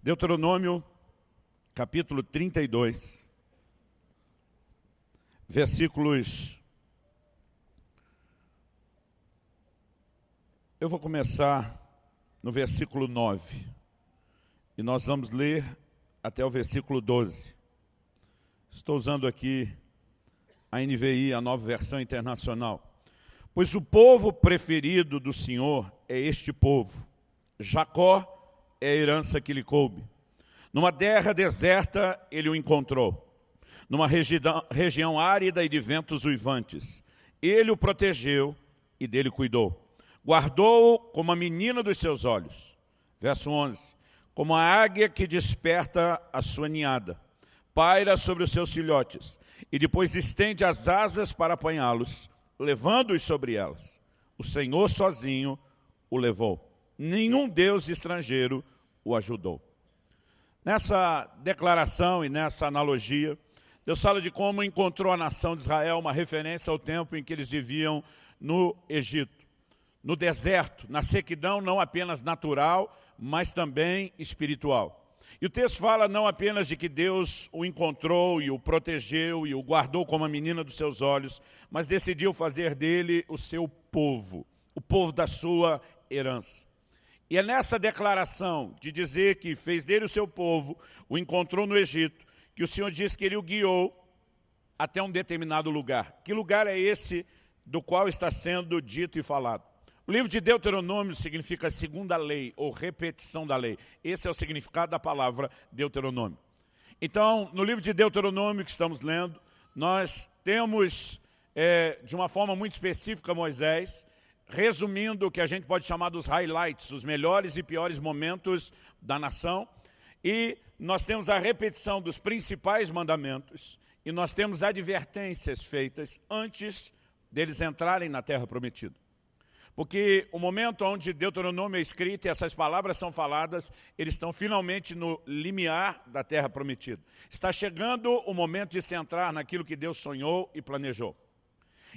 Deuteronômio, capítulo 32, versículos... Eu vou começar no versículo 9, e nós vamos ler até o versículo 12. Estou usando aqui a NVI, a Nova Versão Internacional. Pois o povo preferido do Senhor é este povo. Jacó é a herança que lhe coube. Numa terra deserta ele o encontrou. Numa região árida e de ventos uivantes. Ele o protegeu e dele cuidou. Guardou-o como a menina dos seus olhos. Verso 11. Como a águia que desperta a sua ninhada. Paira sobre os seus filhotes. E depois estende as asas para apanhá-los, levando-os sobre elas. O Senhor sozinho o levou. Nenhum Deus estrangeiro o ajudou. Nessa declaração e nessa analogia, Deus fala de como encontrou a nação de Israel, uma referência ao tempo em que eles viviam no Egito. No deserto, na sequidão não apenas natural, mas também espiritual. E o texto fala não apenas de que Deus o encontrou e o protegeu e o guardou como a menina dos seus olhos, mas decidiu fazer dele o seu povo, o povo da sua herança. E é nessa declaração de dizer que fez dele o seu povo, o encontrou no Egito, que o Senhor diz que ele o guiou até um determinado lugar. Que lugar é esse do qual está sendo dito e falado? O livro de Deuteronômio significa segunda lei, ou repetição da lei. Esse é o significado da palavra Deuteronômio. Então, no livro de Deuteronômio que estamos lendo, nós temos, de uma forma muito específica, Moisés, resumindo o que a gente pode chamar dos highlights, os melhores e piores momentos da nação. E nós temos a repetição dos principais mandamentos, e nós temos advertências feitas antes deles entrarem na terra prometida. Porque o momento onde Deuteronômio é escrito e essas palavras são faladas, eles estão finalmente no limiar da terra prometida. Está chegando o momento de se entrar naquilo que Deus sonhou e planejou.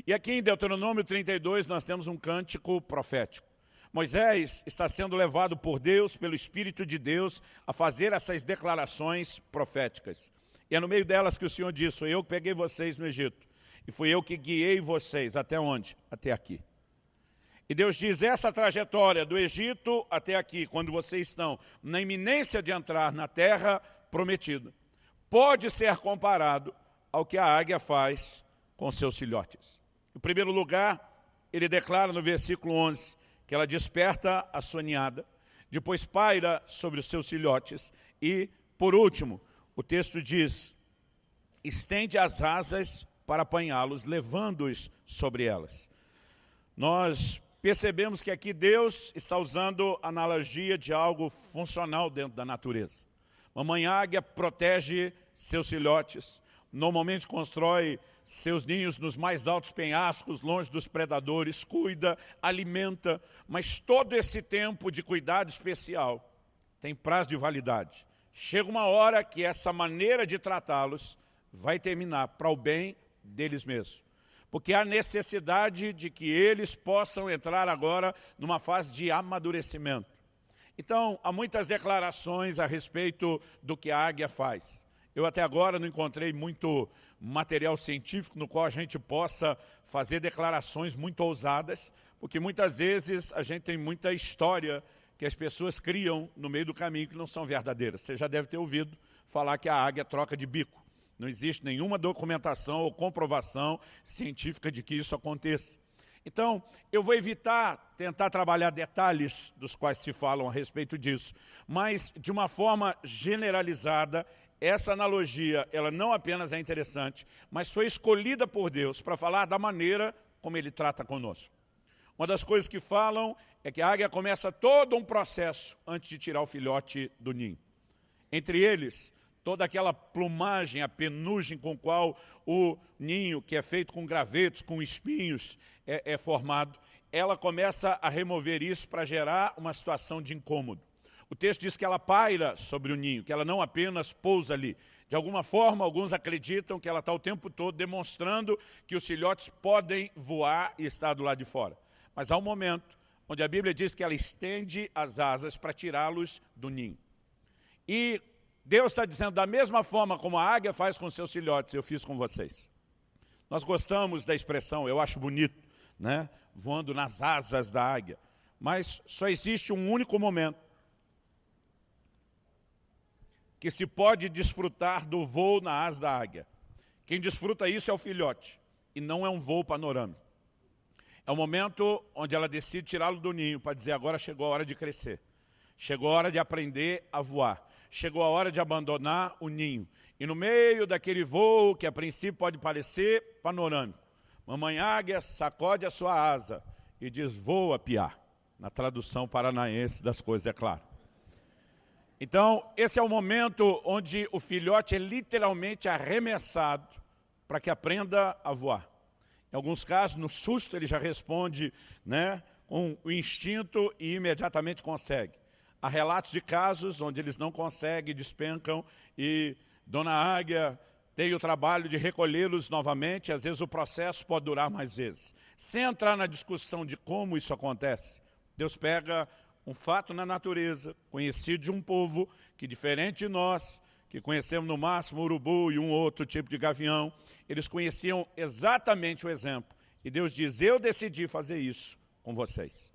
E aqui em Deuteronômio 32 nós temos um cântico profético. Moisés está sendo levado por Deus, pelo Espírito de Deus, a fazer essas declarações proféticas. E é no meio delas que o Senhor diz: sou eu que peguei vocês no Egito. E fui eu que guiei vocês. Até onde? Até aqui. E Deus diz, essa trajetória do Egito até aqui, quando vocês estão na iminência de entrar na terra prometida, pode ser comparado ao que a águia faz com seus filhotes. Em primeiro lugar, ele declara no versículo 11, que ela desperta a sua ninhada, depois paira sobre os seus filhotes e, por último, o texto diz, estende as asas para apanhá-los, levando-os sobre elas. Nós percebemos que aqui Deus está usando a analogia de algo funcional dentro da natureza. Mamãe águia protege seus filhotes, normalmente constrói seus ninhos nos mais altos penhascos, longe dos predadores, cuida, alimenta, mas todo esse tempo de cuidado especial tem prazo de validade. Chega uma hora que essa maneira de tratá-los vai terminar para o bem deles mesmos. Porque há necessidade de que eles possam entrar agora numa fase de amadurecimento. Então, há muitas declarações a respeito do que a águia faz. Eu até agora não encontrei muito material científico no qual a gente possa fazer declarações muito ousadas, porque muitas vezes a gente tem muita história que as pessoas criam no meio do caminho que não são verdadeiras. Você já deve ter ouvido falar que a águia troca de bico. Não existe nenhuma documentação ou comprovação científica de que isso aconteça. Então, eu vou evitar tentar trabalhar detalhes dos quais se falam a respeito disso, mas de uma forma generalizada, essa analogia, ela não apenas é interessante, mas foi escolhida por Deus para falar da maneira como Ele trata conosco. Uma das coisas que falam é que a águia começa todo um processo antes de tirar o filhote do ninho. Entre eles, toda aquela plumagem, a penugem com qual o ninho, que é feito com gravetos, com espinhos, é formado, ela começa a remover isso para gerar uma situação de incômodo. O texto diz que ela paira sobre o ninho, que ela não apenas pousa ali. De alguma forma, alguns acreditam que ela está o tempo todo demonstrando que os filhotes podem voar e estar do lado de fora. Mas há um momento onde a Bíblia diz que ela estende as asas para tirá-los do ninho. E Deus está dizendo, da mesma forma como a águia faz com seus filhotes, eu fiz com vocês. Nós gostamos da expressão, eu acho bonito, né? Voando nas asas da águia. Mas só existe um único momento que se pode desfrutar do voo na asa da águia. Quem desfruta isso é o filhote, e não é um voo panorâmico. É o momento onde ela decide tirá-lo do ninho para dizer, agora chegou a hora de crescer. Chegou a hora de aprender a voar. Chegou a hora de abandonar o ninho. E no meio daquele voo, que a princípio pode parecer panorâmico, mamãe águia sacode a sua asa e diz, voa, piá. Na tradução paranaense das coisas, é claro. Então, esse é o momento onde o filhote é literalmente arremessado para que aprenda a voar. Em alguns casos, no susto, ele já responde, né, com o instinto e imediatamente consegue. Há relatos de casos onde eles não conseguem, despencam e Dona Águia tem o trabalho de recolhê-los novamente. Às vezes o processo pode durar mais vezes. Sem entrar na discussão de como isso acontece, Deus pega um fato na natureza, conhecido de um povo que, diferente de nós, que conhecemos no máximo o urubu e um outro tipo de gavião, eles conheciam exatamente o exemplo. E Deus diz, eu decidi fazer isso com vocês.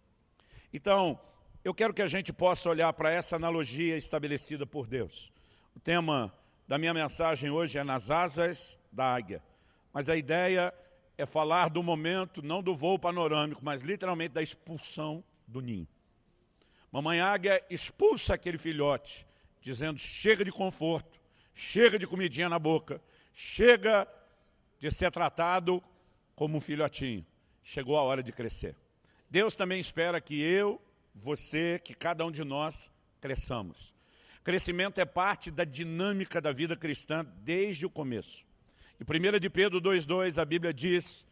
Então, eu quero que a gente possa olhar para essa analogia estabelecida por Deus. O tema da minha mensagem hoje é nas asas da águia. Mas a ideia é falar do momento, não do voo panorâmico, mas literalmente da expulsão do ninho. Mamãe águia expulsa aquele filhote, dizendo, chega de conforto, chega de comidinha na boca, chega de ser tratado como um filhotinho. Chegou a hora de crescer. Deus também espera que eu, você, que cada um de nós cresçamos. Crescimento é parte da dinâmica da vida cristã desde o começo. Em 1 de Pedro 2,2, a Bíblia diz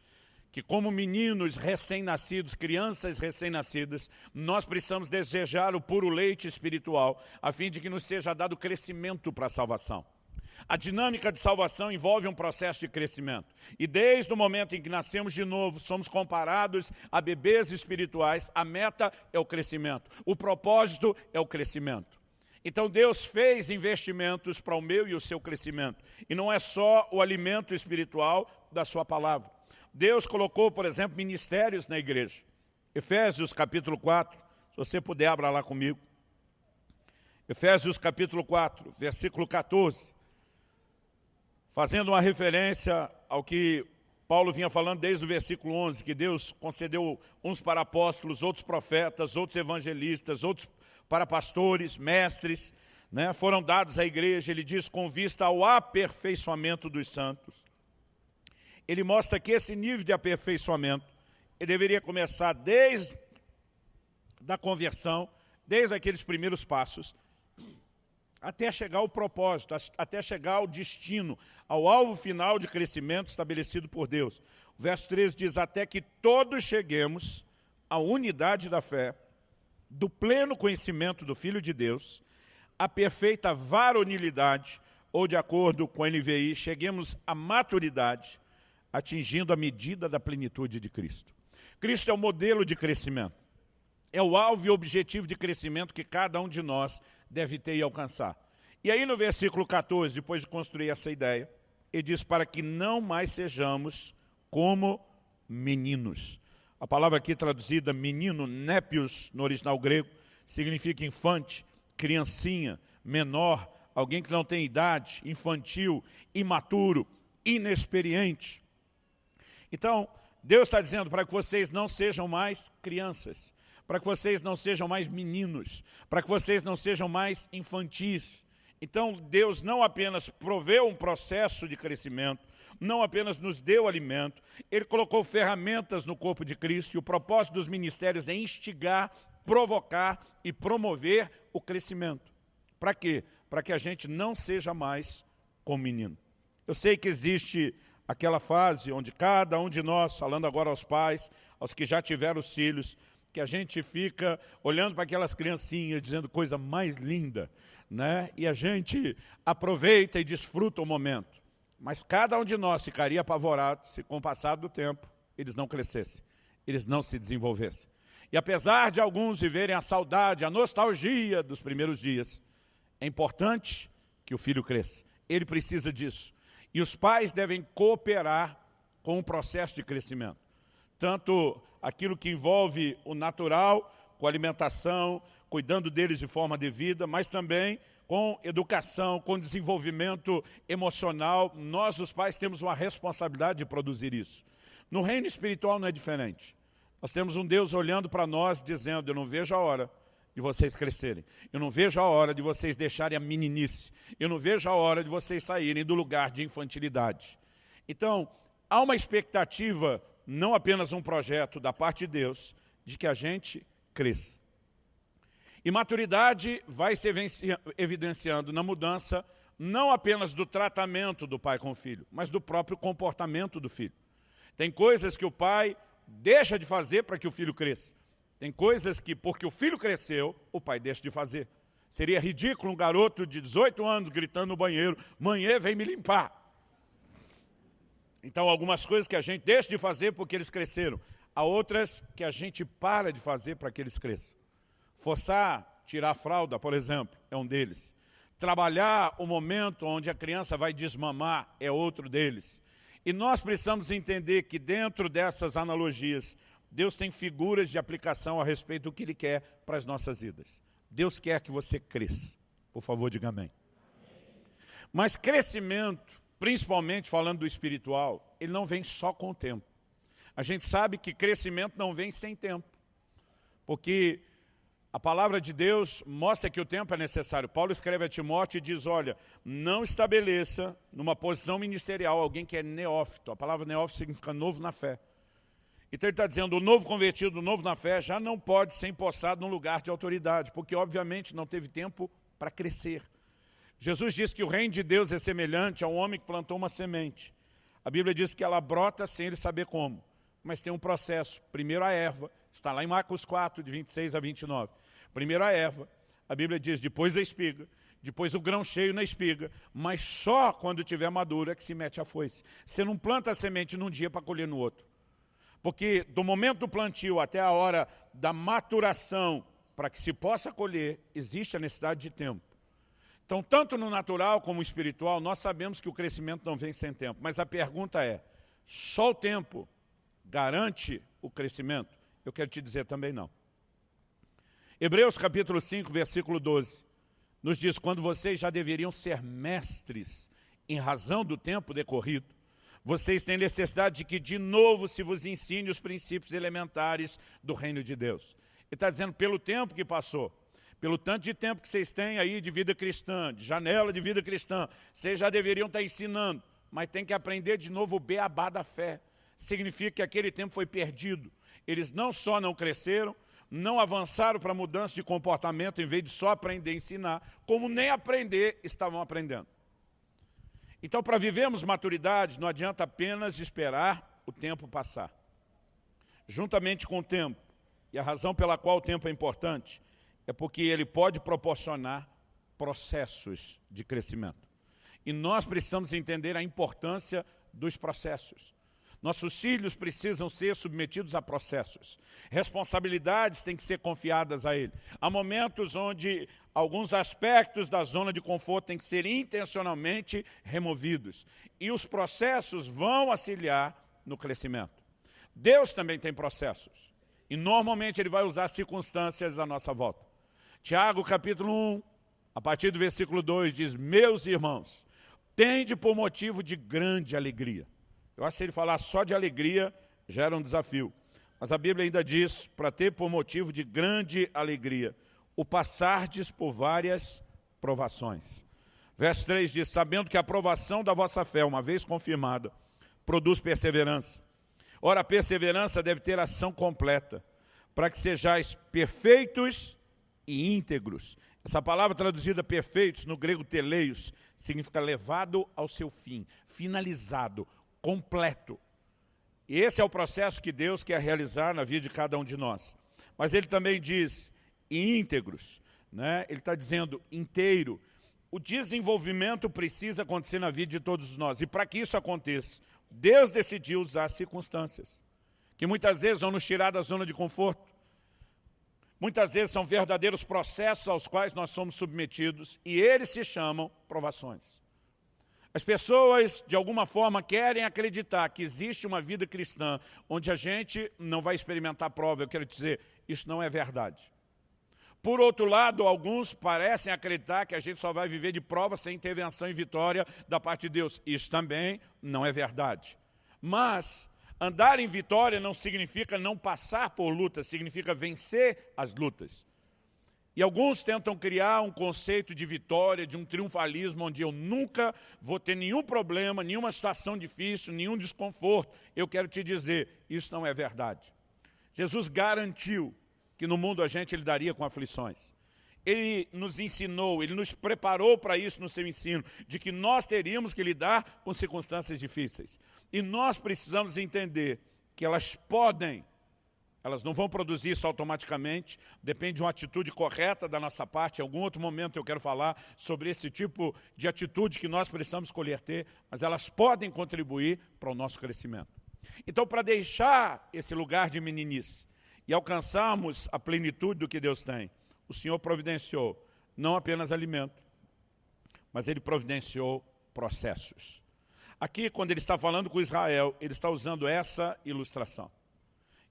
que como meninos recém-nascidos, crianças recém-nascidas, nós precisamos desejar o puro leite espiritual, a fim de que nos seja dado crescimento para a salvação. A dinâmica de salvação envolve um processo de crescimento. E desde o momento em que nascemos de novo, somos comparados a bebês espirituais, a meta é o crescimento, o propósito é o crescimento. Então Deus fez investimentos para o meu e o seu crescimento. E não é só o alimento espiritual da sua palavra. Deus colocou, por exemplo, ministérios na igreja. Efésios capítulo 4, se você puder, abra lá comigo. Efésios capítulo 4, versículo 14. Fazendo uma referência ao que Paulo vinha falando desde o versículo 11, que Deus concedeu uns para apóstolos, outros profetas, outros evangelistas, outros para pastores, mestres, né, foram dados à igreja. Ele diz, com vista ao aperfeiçoamento dos santos. Ele mostra que esse nível de aperfeiçoamento, ele deveria começar desde a conversão, desde aqueles primeiros passos, até chegar ao propósito, até chegar ao destino, ao alvo final de crescimento estabelecido por Deus. O verso 13 diz, até que todos cheguemos à unidade da fé, do pleno conhecimento do Filho de Deus, à perfeita varonilidade, ou de acordo com a NVI, cheguemos à maturidade, atingindo a medida da plenitude de Cristo. Cristo é o modelo de crescimento. É o alvo e objetivo de crescimento que cada um de nós deve ter e alcançar. E aí no versículo 14, depois de construir essa ideia, ele diz, para que não mais sejamos como meninos. A palavra aqui traduzida menino, népios, no original grego, significa infante, criancinha, menor, alguém que não tem idade, infantil, imaturo, inexperiente. Então, Deus está dizendo para que vocês não sejam mais crianças, para que vocês não sejam mais meninos, para que vocês não sejam mais infantis. Então, Deus não apenas proveu um processo de crescimento, não apenas nos deu alimento, Ele colocou ferramentas no corpo de Cristo, e o propósito dos ministérios é instigar, provocar e promover o crescimento. Para quê? Para que a gente não seja mais como menino. Eu sei que existe aquela fase onde cada um de nós, falando agora aos pais, aos que já tiveram os filhos, que a gente fica olhando para aquelas criancinhas, dizendo coisa mais linda, né? E a gente aproveita e desfruta o momento. Mas cada um de nós ficaria apavorado se com o passar do tempo eles não crescessem, eles não se desenvolvessem. E apesar de alguns viverem a saudade, a nostalgia dos primeiros dias, É importante que o filho cresça. Ele precisa disso. E os pais devem cooperar com o processo de crescimento. Tanto aquilo que envolve o natural, com alimentação, cuidando deles de forma devida, mas também com educação, com desenvolvimento emocional. Nós, os pais, temos uma responsabilidade de produzir isso. No reino espiritual não é diferente. Nós temos um Deus olhando para nós, dizendo, eu não vejo a hora de vocês crescerem. Eu não vejo a hora de vocês deixarem a meninice. Eu não vejo a hora de vocês saírem do lugar de infantilidade. Então, há uma expectativa, não apenas um projeto da parte de Deus, de que a gente cresça. E maturidade vai se evidenciando na mudança, não apenas do tratamento do pai com o filho, mas do próprio comportamento do filho. Tem coisas que o pai deixa de fazer para que o filho cresça. Tem coisas que, porque o filho cresceu, o pai deixa de fazer. Seria ridículo um garoto de 18 anos gritando no banheiro, mãe, vem me limpar. Então, algumas coisas que a gente deixa de fazer porque eles cresceram. Há outras que a gente para de fazer para que eles cresçam. Forçar, tirar a fralda, por exemplo, é um deles. Trabalhar o momento onde a criança vai desmamar é outro deles. E nós precisamos entender que dentro dessas analogias, Deus tem figuras de aplicação a respeito do que Ele quer para as nossas vidas. Deus quer que você cresça. Por favor, diga amém. Mas crescimento, principalmente falando do espiritual, ele não vem só com o tempo. A gente sabe que crescimento não vem sem tempo. Porque a palavra de Deus mostra que o tempo é necessário. Paulo escreve a Timóteo e diz, olha, não estabeleça numa posição ministerial alguém que é neófito. A palavra neófito significa novo na fé. Então ele está dizendo, o novo convertido, o novo na fé, já não pode ser empossado num lugar de autoridade, porque obviamente não teve tempo para crescer. Jesus disse que o reino de Deus é semelhante a um homem que plantou uma semente. A Bíblia diz que ela brota sem ele saber como, mas tem um processo. Primeiro a erva, está lá em Marcos 4, de 26 a 29. Primeiro a erva, a Bíblia diz, depois a espiga, depois o grão cheio na espiga, mas só quando tiver maduro é que se mete a foice. Você não planta a semente num dia para colher no outro. Porque do momento do plantio até a hora da maturação, para que se possa colher, existe a necessidade de tempo. Então, tanto no natural como no espiritual, nós sabemos que o crescimento não vem sem tempo. Mas a pergunta é, só o tempo garante o crescimento? Eu quero te dizer também não. Hebreus capítulo 5, versículo 12, nos diz, quando vocês já deveriam ser mestres em razão do tempo decorrido, vocês têm necessidade de que de novo se vos ensine os princípios elementares do reino de Deus. Ele está dizendo, pelo tempo que passou, pelo tanto de tempo que vocês têm aí de vida cristã, de janela de vida cristã, vocês já deveriam estar ensinando, mas tem que aprender de novo o beabá da fé. Significa que aquele tempo foi perdido. Eles não só não cresceram, não avançaram para a mudança de comportamento, em vez de só aprender a ensinar, como nem aprender estavam aprendendo. Então, para vivermos maturidade, não adianta apenas esperar o tempo passar. Juntamente com o tempo, e a razão pela qual o tempo é importante, é porque ele pode proporcionar processos de crescimento. E nós precisamos entender a importância dos processos. Nossos filhos precisam ser submetidos a processos. Responsabilidades têm que ser confiadas a ele. Há momentos onde alguns aspectos da zona de conforto têm que ser intencionalmente removidos. E os processos vão auxiliar no crescimento. Deus também tem processos. E normalmente ele vai usar circunstâncias à nossa volta. Tiago capítulo 1, a partir do versículo 2, diz, meus irmãos, tende por motivo de grande alegria. Eu acho que se ele falar só de alegria, já era um desafio. Mas a Bíblia ainda diz, para ter por motivo de grande alegria, o passardes por várias provações. Verso 3 diz, sabendo que a provação da vossa fé, uma vez confirmada, produz perseverança. Ora, a perseverança deve ter ação completa, para que sejais perfeitos e íntegros. Essa palavra traduzida perfeitos, no grego teleios, significa levado ao seu fim, finalizado, completo. E esse é o processo que Deus quer realizar na vida de cada um de nós. Mas ele também diz íntegros, né? Ele está dizendo inteiro. O desenvolvimento precisa acontecer na vida de todos nós. E para que isso aconteça, Deus decidiu usar circunstâncias que muitas vezes vão nos tirar da zona de conforto. muitas vezes são verdadeiros processos aos quais nós somos submetidos e eles se chamam provações. As pessoas, de alguma forma, querem acreditar que existe uma vida cristã onde a gente não vai experimentar prova. Eu quero dizer, isso não é verdade. Por outro lado, alguns parecem acreditar que a gente só vai viver de prova sem intervenção e vitória da parte de Deus. Isso também não é verdade. Mas andar em vitória não significa não passar por lutas, significa vencer as lutas. E alguns tentam criar um conceito de vitória, de um triunfalismo, onde eu nunca vou ter nenhum problema, nenhuma situação difícil, nenhum desconforto. Eu quero te dizer, isso não é verdade. Jesus garantiu que no mundo a gente lidaria com aflições. Ele nos ensinou, ele nos preparou para isso no seu ensino, de que nós teríamos que lidar com circunstâncias difíceis. E nós precisamos entender que elas não vão produzir isso automaticamente, depende de uma atitude correta da nossa parte. Em algum outro momento eu quero falar sobre esse tipo de atitude que nós precisamos escolher ter, mas elas podem contribuir para o nosso crescimento. Então, para deixar esse lugar de meninice e alcançarmos a plenitude do que Deus tem, o Senhor providenciou não apenas alimento, mas Ele providenciou processos. Aqui, quando Ele está falando com Israel, Ele está usando essa ilustração.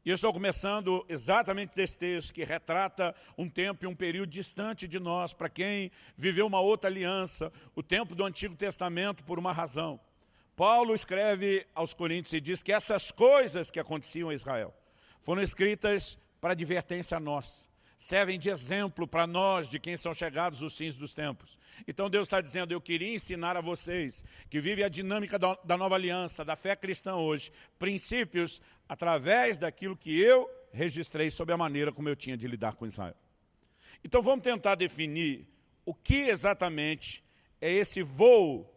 E eu estou começando exatamente desse texto que retrata um tempo e um período distante de nós, para quem viveu uma outra aliança, o tempo do Antigo Testamento, por uma razão. Paulo escreve aos Coríntios e diz que essas coisas que aconteciam a Israel foram escritas para advertência a nós, servem de exemplo para nós, de quem são chegados os fins dos tempos. Então Deus está dizendo, eu queria ensinar a vocês, que vivem a dinâmica da nova aliança, da fé cristã hoje, princípios através daquilo que eu registrei sobre a maneira como eu tinha de lidar com Israel. Então vamos tentar definir o que exatamente é esse voo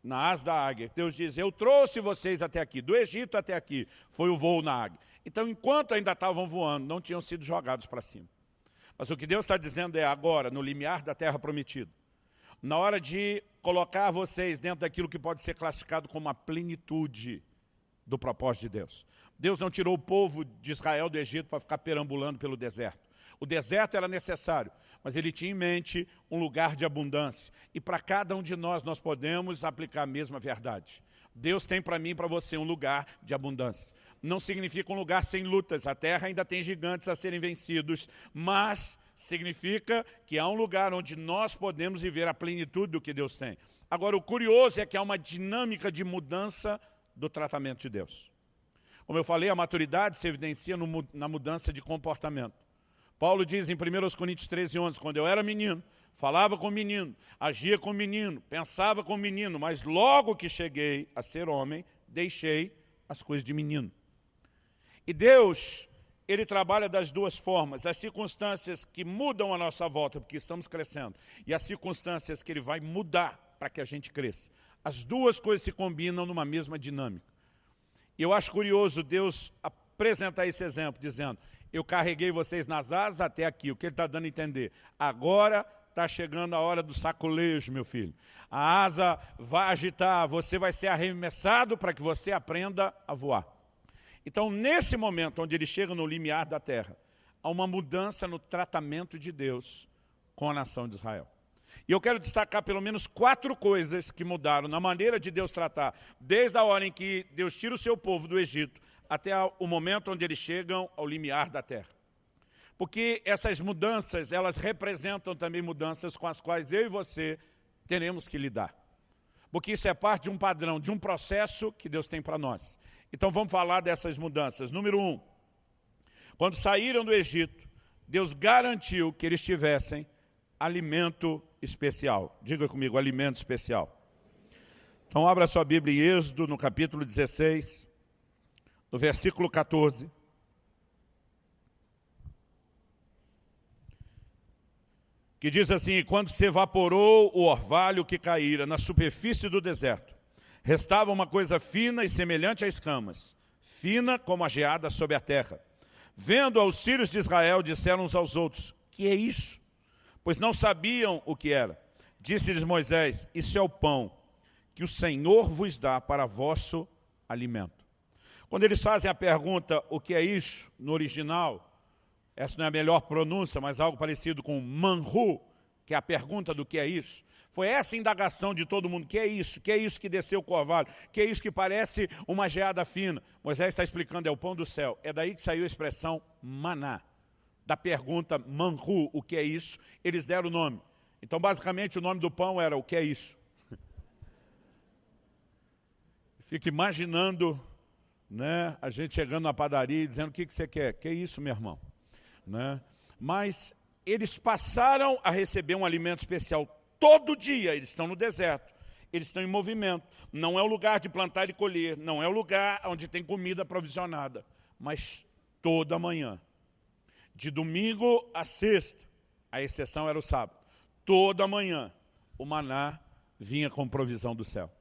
na asa da águia. Deus diz, eu trouxe vocês até aqui, do Egito até aqui, foi o voo na águia. Então enquanto ainda estavam voando, não tinham sido jogados para cima. Mas o que Deus está dizendo é agora, no limiar da terra prometida, na hora de colocar vocês dentro daquilo que pode ser classificado como a plenitude do propósito de Deus. Deus não tirou o povo de Israel do Egito para ficar perambulando pelo deserto. O deserto era necessário, mas ele tinha em mente um lugar de abundância. E para cada um de nós podemos aplicar a mesma verdade. Deus tem para mim e para você um lugar de abundância. Não significa um lugar sem lutas, a terra ainda tem gigantes a serem vencidos, mas significa que há um lugar onde nós podemos viver a plenitude do que Deus tem. Agora, o curioso é que há uma dinâmica de mudança do tratamento de Deus. Como eu falei, a maturidade se evidencia na mudança de comportamento. Paulo diz em 1 Coríntios 13:11, quando eu era menino, falava com menino, agia com menino, pensava com menino, mas logo que cheguei a ser homem, deixei as coisas de menino. E Deus, Ele trabalha das duas formas, as circunstâncias que mudam a nossa volta, porque estamos crescendo, e as circunstâncias que Ele vai mudar para que a gente cresça. As duas coisas se combinam numa mesma dinâmica. E eu acho curioso Deus apresentar esse exemplo, dizendo, eu carreguei vocês nas asas até aqui. O que Ele está dando a entender? Agora está chegando a hora do sacolejo, meu filho. A asa vai agitar, você vai ser arremessado para que você aprenda a voar. Então, nesse momento onde ele chega no limiar da terra, há uma mudança no tratamento de Deus com a nação de Israel. E eu quero destacar pelo menos 4 coisas que mudaram na maneira de Deus tratar, desde a hora em que Deus tira o seu povo do Egito, até o momento onde eles chegam ao limiar da terra. Porque essas mudanças, elas representam também mudanças com as quais eu e você teremos que lidar. Porque isso é parte de um padrão, de um processo que Deus tem para nós. Então vamos falar dessas mudanças. Número 1, quando saíram do Egito, Deus garantiu que eles tivessem alimento especial. Diga comigo, alimento especial. Então abra sua Bíblia em Êxodo, no capítulo 16, no versículo 14. Que diz assim, quando se evaporou o orvalho que caíra na superfície do deserto, restava uma coisa fina e semelhante a escamas, fina como a geada sobre a terra. Vendo aos filhos de Israel, disseram uns aos outros, que é isso? Pois não sabiam o que era. Disse-lhes Moisés, isso é o pão que o Senhor vos dá para vosso alimento. Quando eles fazem a pergunta, o que é isso, no original, essa não é a melhor pronúncia, mas algo parecido com manhu, que é a pergunta do que é isso. Foi essa indagação de todo mundo, que é isso? Que é isso que desceu o orvalho? Que é isso que parece uma geada fina? Moisés está explicando, é o pão do céu. É daí que saiu a expressão maná. Da pergunta manhu, o que é isso? Eles deram o nome. Então, basicamente, o nome do pão era o que é isso? Fico imaginando, né, a gente chegando na padaria e dizendo, o que você quer? Que é isso, meu irmão? Né? Mas eles passaram a receber um alimento especial. Todo dia eles estão no deserto, eles estão em movimento. Não é o lugar de plantar e colher, não é o lugar onde tem comida provisionada. Mas toda manhã, de domingo a sexta, a exceção era o sábado, toda manhã o maná vinha com provisão do céu.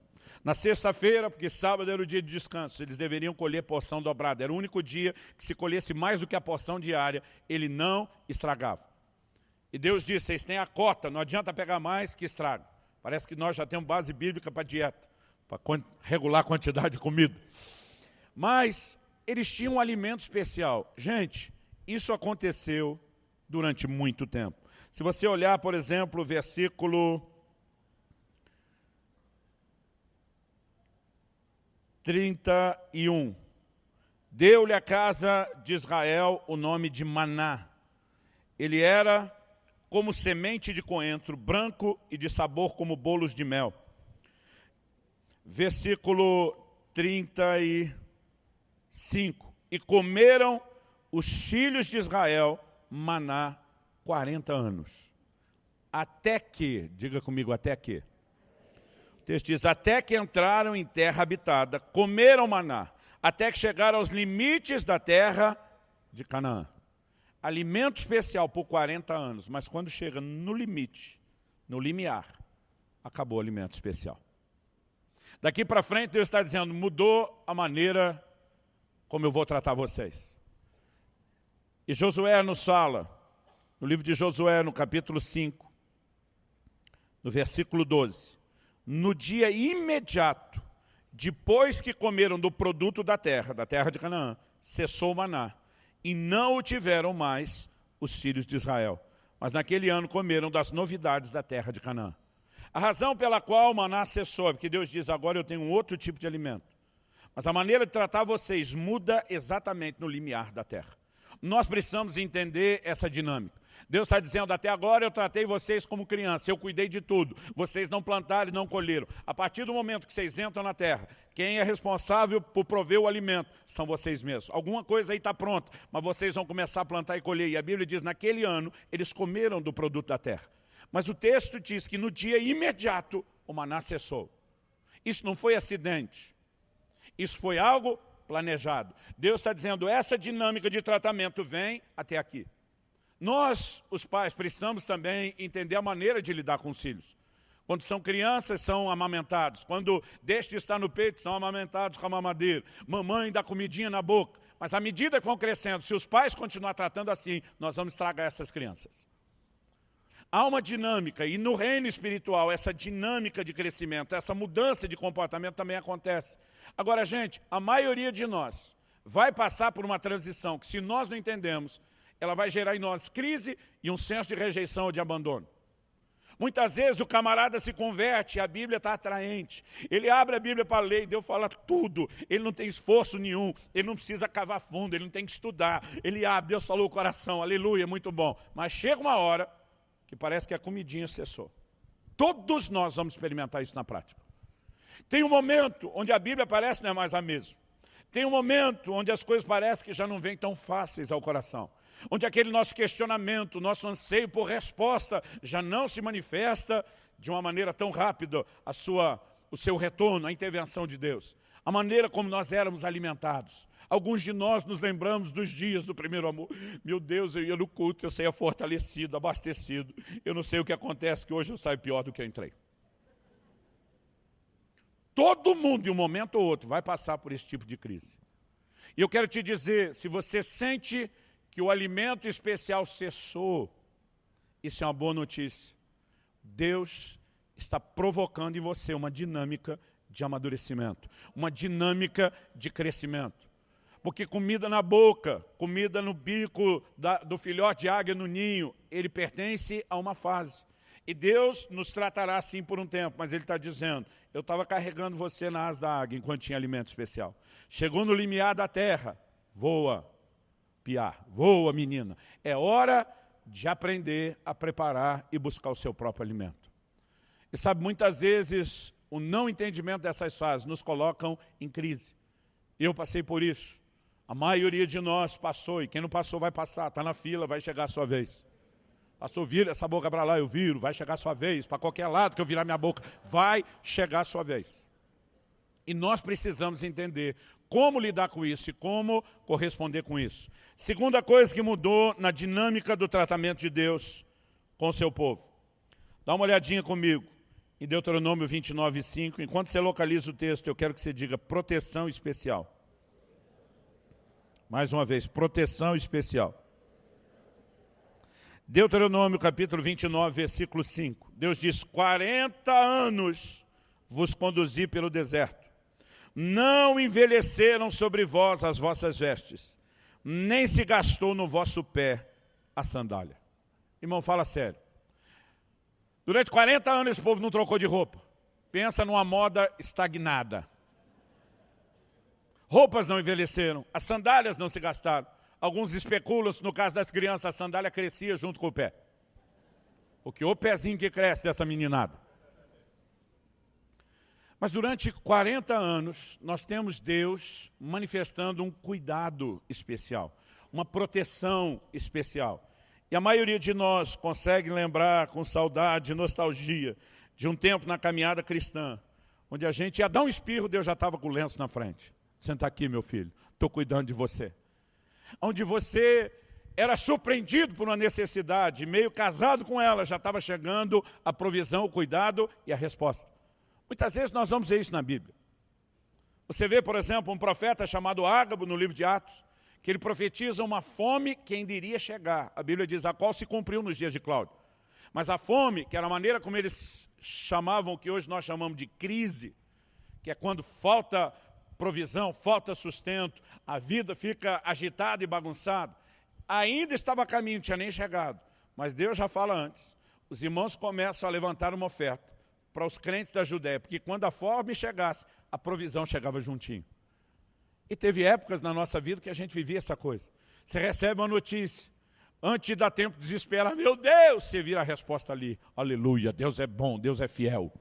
Na sexta-feira, porque sábado era o dia de descanso, eles deveriam colher porção dobrada. Era o único dia que se colhesse mais do que a porção diária, ele não estragava. E Deus disse, vocês têm a cota, não adianta pegar mais que estraga. Parece que nós já temos base bíblica para dieta, para regular a quantidade de comida. Mas eles tinham um alimento especial. Gente, isso aconteceu durante muito tempo. Se você olhar, por exemplo, o versículo 31. Deu-lhe a casa de Israel o nome de Maná. Ele era como semente de coentro, branco e de sabor como bolos de mel. Versículo 35. E comeram os filhos de Israel maná 40 anos. Até que, diga comigo, até que. O texto diz, até que entraram em terra habitada, comeram maná, até que chegaram aos limites da terra de Canaã. Alimento especial por 40 anos, mas quando chega no limite, no limiar, acabou o alimento especial. Daqui para frente Deus está dizendo, mudou a maneira como eu vou tratar vocês. E Josué nos fala, no livro de Josué, no capítulo 5, no versículo 12, no dia imediato, depois que comeram do produto da terra de Canaã, cessou o maná. E não o tiveram mais os filhos de Israel. Mas naquele ano comeram das novidades da terra de Canaã. A razão pela qual o maná cessou é porque Deus diz, agora eu tenho um outro tipo de alimento. Mas a maneira de tratar vocês muda exatamente no limiar da terra. Nós precisamos entender essa dinâmica. Deus está dizendo, até agora eu tratei vocês como criança, eu cuidei de tudo. Vocês não plantaram e não colheram. A partir do momento que vocês entram na terra, quem é responsável por prover o alimento são vocês mesmos. Alguma coisa aí está pronta, mas vocês vão começar a plantar e colher. E a Bíblia diz, naquele ano, eles comeram do produto da terra. Mas o texto diz que no dia imediato, o maná cessou. Isso não foi acidente. Isso foi algo planejado. Deus está dizendo, essa dinâmica de tratamento vem até aqui. Nós, os pais, precisamos também entender a maneira de lidar com os filhos. Quando são crianças, são amamentados. Quando deixam de estar no peito, são amamentados com a mamadeira. Mamãe dá comidinha na boca. Mas à medida que vão crescendo, se os pais continuarem tratando assim, nós vamos estragar essas crianças. Há uma dinâmica, e no reino espiritual, essa dinâmica de crescimento, essa mudança de comportamento também acontece. Agora, gente, a maioria de nós vai passar por uma transição que, se nós não entendemos, ela vai gerar em nós crise e um senso de rejeição ou de abandono. Muitas vezes o camarada se converte e a Bíblia está atraente. Ele abre a Bíblia para ler e Deus fala tudo. Ele não tem esforço nenhum, ele não precisa cavar fundo, ele não tem que estudar. Ele abre, Deus falou o coração, aleluia, muito bom. Mas chega uma hora que parece que a comidinha cessou. Todos nós vamos experimentar isso na prática. Tem um momento onde a Bíblia parece não é mais a mesma. Tem um momento onde as coisas parecem que já não vêm tão fáceis ao coração. Onde aquele nosso questionamento, nosso anseio por resposta já não se manifesta de uma maneira tão rápida o seu retorno, a intervenção de Deus. A maneira como nós éramos alimentados. Alguns de nós nos lembramos dos dias do primeiro amor. Meu Deus, eu ia no culto, eu saía fortalecido, abastecido. Eu não sei o que acontece, que hoje eu saio pior do que eu entrei. Todo mundo, de um momento ou outro, vai passar por esse tipo de crise. E eu quero te dizer, se você sente que o alimento especial cessou, isso é uma boa notícia. Deus está provocando em você uma dinâmica de amadurecimento, uma dinâmica de crescimento. Porque comida na boca, comida no bico do filhote de águia no ninho, ele pertence a uma fase. E Deus nos tratará assim por um tempo, mas Ele está dizendo, eu estava carregando você na asa da águia enquanto tinha alimento especial. Chegou no limiar da terra, voa, piá, voa menina. É hora de aprender a preparar e buscar o seu próprio alimento. E sabe, muitas vezes o não entendimento dessas fases nos colocam em crise. Eu passei por isso. A maioria de nós passou, e quem não passou vai passar, está na fila, vai chegar a sua vez. Pastor, vira essa boca para lá, eu viro, vai chegar a sua vez, para qualquer lado que eu virar minha boca, vai chegar a sua vez. E nós precisamos entender como lidar com isso e como corresponder com isso. Segunda coisa que mudou na dinâmica do tratamento de Deus com o seu povo. Dá uma olhadinha comigo em Deuteronômio 29:5. Enquanto você localiza o texto, eu quero que você diga proteção especial. Mais uma vez, proteção especial. Deuteronômio capítulo 29, versículo 5. Deus diz, 40 anos vos conduzi pelo deserto. Não envelheceram sobre vós as vossas vestes, nem se gastou no vosso pé a sandália. Irmão, fala sério. Durante 40 anos esse povo não trocou de roupa. Pensa numa moda estagnada. Roupas não envelheceram, as sandálias não se gastaram. Alguns especulam, no caso das crianças, a sandália crescia junto com o pé. Porque o pezinho que cresce dessa meninada. Mas durante 40 anos, nós temos Deus manifestando um cuidado especial, uma proteção especial. E a maioria de nós consegue lembrar com saudade, nostalgia, de um tempo na caminhada cristã, onde a gente ia dar um espirro, Deus já estava com o lenço na frente. Senta aqui, meu filho, estou cuidando de você. Onde você era surpreendido por uma necessidade, meio casado com ela, já estava chegando a provisão, o cuidado e a resposta. Muitas vezes nós vamos ver isso na Bíblia. Você vê, por exemplo, um profeta chamado Ágabo, no livro de Atos, que ele profetiza uma fome que ainda iria chegar. A Bíblia diz, a qual se cumpriu nos dias de Cláudio. Mas a fome, que era a maneira como eles chamavam, o que hoje nós chamamos de crise, que é quando falta provisão, falta sustento, a vida fica agitada e bagunçada, ainda estava a caminho, não tinha nem chegado. Mas Deus já fala antes. Os irmãos começam a levantar uma oferta para os crentes da Judéia, porque quando a fome chegasse, a provisão chegava juntinho. E teve épocas na nossa vida que a gente vivia essa coisa. Você recebe uma notícia, antes de dar tempo de desesperar, meu Deus, você vira a resposta ali, aleluia, Deus é bom, Deus é fiel.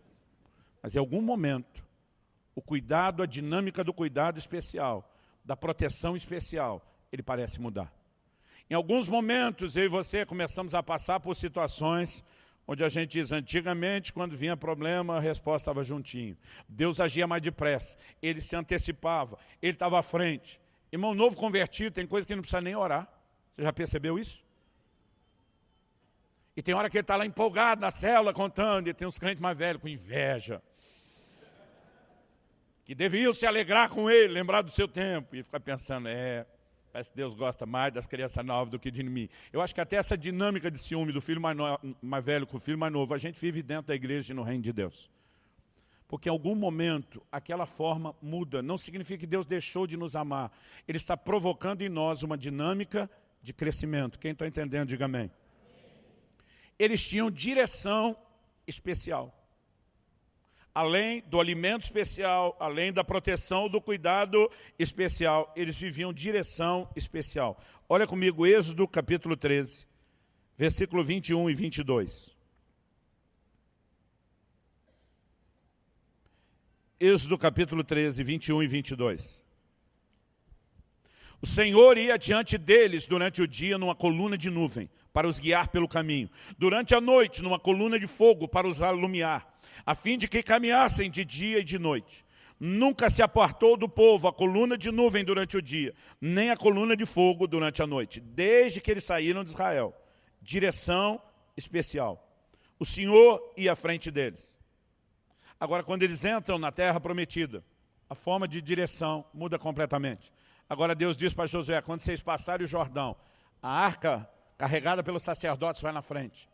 Mas em algum momento, o cuidado, a dinâmica do cuidado especial, da proteção especial, ele parece mudar. Em alguns momentos, eu e você começamos a passar por situações onde a gente diz, antigamente, quando vinha problema, a resposta estava juntinho. Deus agia mais depressa, ele se antecipava, ele estava à frente. Irmão, novo convertido, tem coisa que não precisa nem orar. Você já percebeu isso? E tem hora que ele está lá empolgado na célula, contando, e tem uns crentes mais velhos com inveja, que deviam se alegrar com ele, lembrar do seu tempo, e ficar pensando, parece que Deus gosta mais das crianças novas do que de mim. Eu acho que até essa dinâmica de ciúme do filho mais velho com o filho mais novo, a gente vive dentro da igreja e no reino de Deus. Porque em algum momento, aquela forma muda. Não significa que Deus deixou de nos amar. Ele está provocando em nós uma dinâmica de crescimento. Quem está entendendo, diga amém. Eles tinham direção especial. Além do alimento especial, além da proteção, do cuidado especial, eles viviam direção especial. Olha comigo, Êxodo capítulo 13, versículo 21 e 22. Êxodo capítulo 13, 21 e 22. O Senhor ia diante deles durante o dia numa coluna de nuvem, para os guiar pelo caminho. Durante a noite, numa coluna de fogo, para os alumiar, a fim de que caminhassem de dia e de noite. Nunca se apartou do povo a coluna de nuvem durante o dia, nem a coluna de fogo durante a noite, desde que eles saíram de Israel. Direção especial. O Senhor ia à frente deles. Agora, quando eles entram na terra prometida, a forma de direção muda completamente. Agora Deus diz para Josué, quando vocês passarem o Jordão, a arca carregada pelos sacerdotes vai na frente,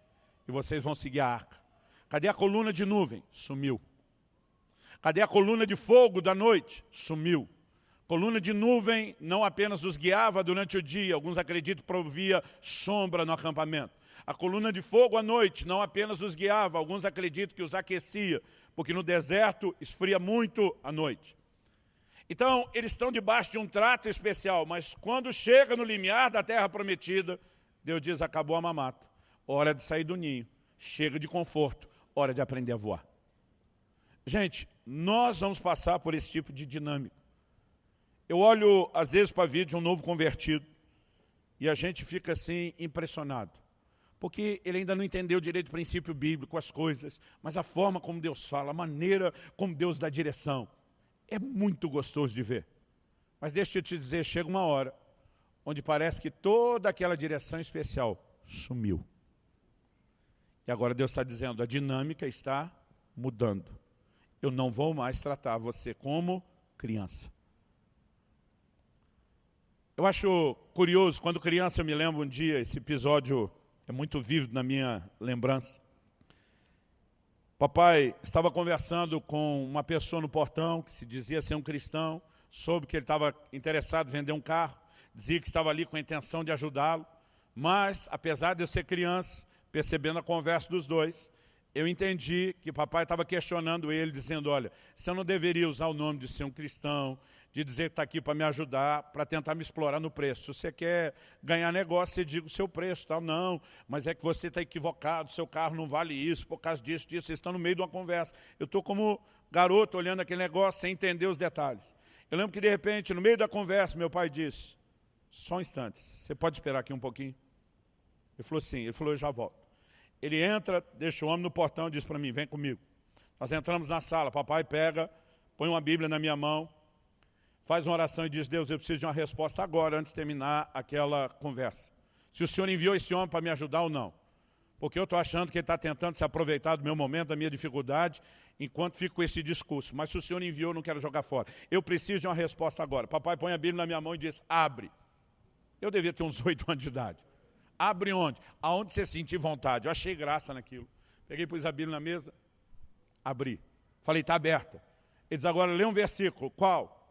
e vocês vão seguir a arca. Cadê a coluna de nuvem? Sumiu. Cadê a coluna de fogo da noite? Sumiu. Coluna de nuvem não apenas os guiava durante o dia, alguns acreditam que provia sombra no acampamento. A coluna de fogo à noite não apenas os guiava, alguns acreditam que os aquecia, porque no deserto esfria muito à noite. Então, eles estão debaixo de um trato especial, mas quando chega no limiar da terra prometida, Deus diz, acabou a mamata, hora de sair do ninho, chega de conforto, hora de aprender a voar. Gente, nós vamos passar por esse tipo de dinâmica. Eu olho, às vezes, para a vida de um novo convertido, e a gente fica assim, impressionado. Porque ele ainda não entendeu direito o princípio bíblico, as coisas, mas a forma como Deus fala, a maneira como Deus dá direção, é muito gostoso de ver. Mas deixa eu te dizer, chega uma hora onde parece que toda aquela direção especial sumiu. E agora Deus está dizendo, a dinâmica está mudando. Eu não vou mais tratar você como criança. Eu acho curioso, quando criança eu me lembro um dia, esse episódio é muito vívido na minha lembrança. Papai estava conversando com uma pessoa no portão, que se dizia ser um cristão, soube que ele estava interessado em vender um carro, dizia que estava ali com a intenção de ajudá-lo, mas, apesar de eu ser criança, percebendo a conversa dos dois, eu entendi que papai estava questionando ele, dizendo, olha, você não deveria usar o nome de ser um cristão, de dizer que está aqui para me ajudar, para tentar me explorar no preço. Se você quer ganhar negócio, você diga o seu preço, tal. Não, mas é que você está equivocado, seu carro não vale isso, por causa disso, vocês estão no meio de uma conversa. Eu estou como garoto olhando aquele negócio sem entender os detalhes. Eu lembro que de repente, no meio da conversa, meu pai disse, só um instante, você pode esperar aqui um pouquinho? Ele falou sim, ele falou, eu já volto. Ele entra, deixa o homem no portão e diz para mim, vem comigo. Nós entramos na sala, papai pega, põe uma Bíblia na minha mão, faz uma oração e diz, Deus, eu preciso de uma resposta agora, antes de terminar aquela conversa. Se o Senhor enviou esse homem para me ajudar ou não. Porque eu estou achando que ele está tentando se aproveitar do meu momento, da minha dificuldade, enquanto fico com esse discurso. Mas se o Senhor enviou, eu não quero jogar fora. Eu preciso de uma resposta agora. Papai põe a Bíblia na minha mão e diz, abre. Eu devia ter uns 8 anos de idade. Abre onde? Aonde você sentir vontade. Eu achei graça naquilo. Peguei, pus a Bíblia na mesa, abri. Falei, está aberta. Ele diz, agora lê um versículo. Qual?